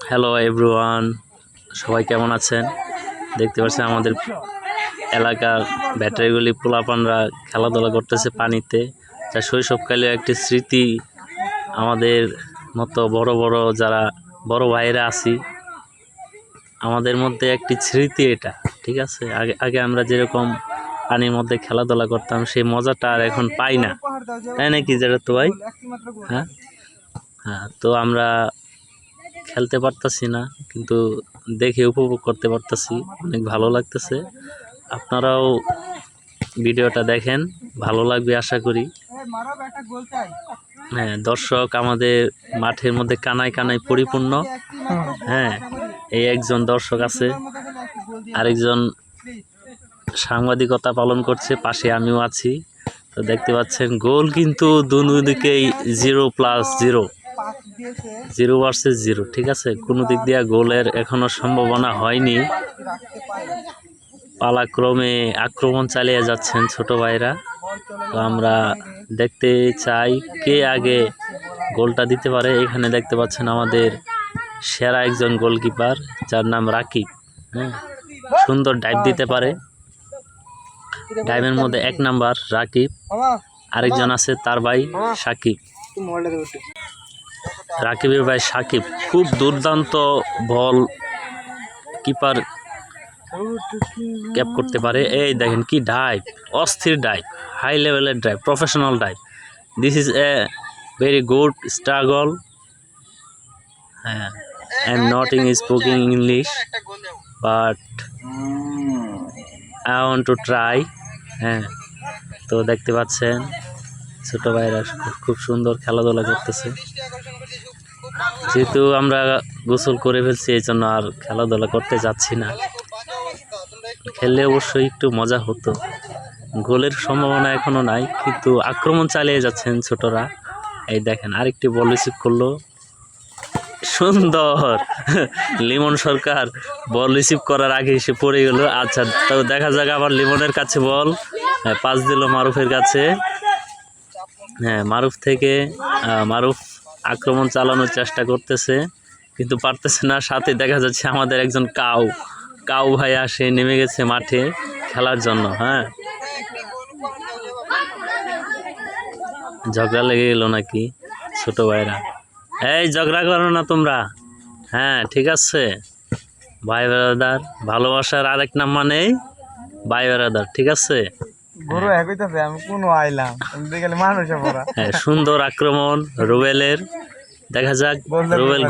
Hello everyone, সবাই কেমন আছেন? দেখতে পাচ্ছেন আমাদের এলাকার ব্যাটারিগুলি পোলাপানরা খেলাধুলা করতেছে পানিতে। যা শৈশবকালে একটি স্মৃতি। আমাদের মতো বড় বড় যারা বড় ভাইয়েরা আছি, আমাদের মধ্যে একটি স্মৃতি এটা, ঠিক আছে। আগে আগে আমরা যেরকম পানির মধ্যে খেলাধুলা করতাম, সেই মজাটা আর এখন পাই না, তাই নাকি যেটা তো ভাই? হ্যাঁ হ্যাঁ, তো আমরা খেলতে পারতাছি না, কিন্তু দেখে উপভোগ করতে পারতাছি, অনেক ভালো লাগতেছে। আপনারাও ভিডিওটা দেখেন, ভালো লাগবে আশা করি। হ্যাঁ, দর্শক আমাদের মাঠের মধ্যে কানায় কানায় পরিপূর্ণ। হ্যাঁ, এই একজন দর্শক আছে, আরেকজন সাংবাদিকতা পালন করছে, পাশে আমিও আছি। তো দেখতে পাচ্ছেন গোল কিন্তু দুদিকেই 0+0, 0 ভার্সেস 0, ঠিক আছে। কোনো দিক দিয়ে গোলের এখনো সম্ভাবনা হয়নি। পালাক্রমে আক্রমণ চালিয়ে যাচ্ছেন ছোট ভাইরা। তো আমরা দেখতে চাই কে আগে গোলটা দিতে পারে। এখানে দেখতে পাচ্ছেন আমাদের সেরা একজন গোলকিপার, যার নাম রাকিব। হ্যাঁ, সুন্দর ডাইভ দিতে পারে। ডাইভের মধ্যে 1 নাম্বার রাকিব, আরেকজন আছে তার ভাই সাকিব। রাকিবের ভাই সাকিব খুব দুর্দান্ত বল কিপার ক্যাপ করতে পারে। এই দেখেন কি ডাইভ, অস্থির ডাইভ, হাই লেভেলের dive, professional dive. This is a very good struggle. হ্যাঁ, I am not speaking English, but I want to try. হ্যাঁ, তো দেখতে পাচ্ছেন ছোট ভাইরা খুব সুন্দর খেলাধুলা করতেছে। যেহেতু আমরা গোসল করে ফেলছি, এই জন্য আর খেলাধুলা করতে যাচ্ছি না। খেললে অবশ্যই একটু মজা হতো। গোলের সম্ভাবনা এখনো নাই, কিন্তু আক্রমণ চালিয়ে যাচ্ছেন ছোটরা। এই দেখেন আরেকটি বল রিসিভ করলো, সুন্দর। লিমন সরকার বল রিসিভ করার আগে এসে পড়ে গেল। আচ্ছা, তো দেখা যাক আবার লিমনের কাছে বল, পাস দিল মারুফের কাছে। হ্যাঁ, মারুফ আক্রমণ চালানোর চেষ্টা করতেছে, কিন্তু পারতেছে না। সাথে দেখা যাচ্ছে আমাদের একজন কাউ ভাই আসে নেমে গেছে মাঠে খেলার জন্য। হ্যাঁ, ঝগড়া লেগে গেল নাকি ছোট ভাইরা? এই ঝগড়া করো না তোমরা। হ্যাঁ, ঠিক আছে, ভাই ব্রাদার, ভালোবাসার আরেক নাম মানে ভাই ব্রাদার, ঠিক আছে। হ্যাঁ, সুন্দর আক্রমণ রুবেলের, দেখা যাক রুবেল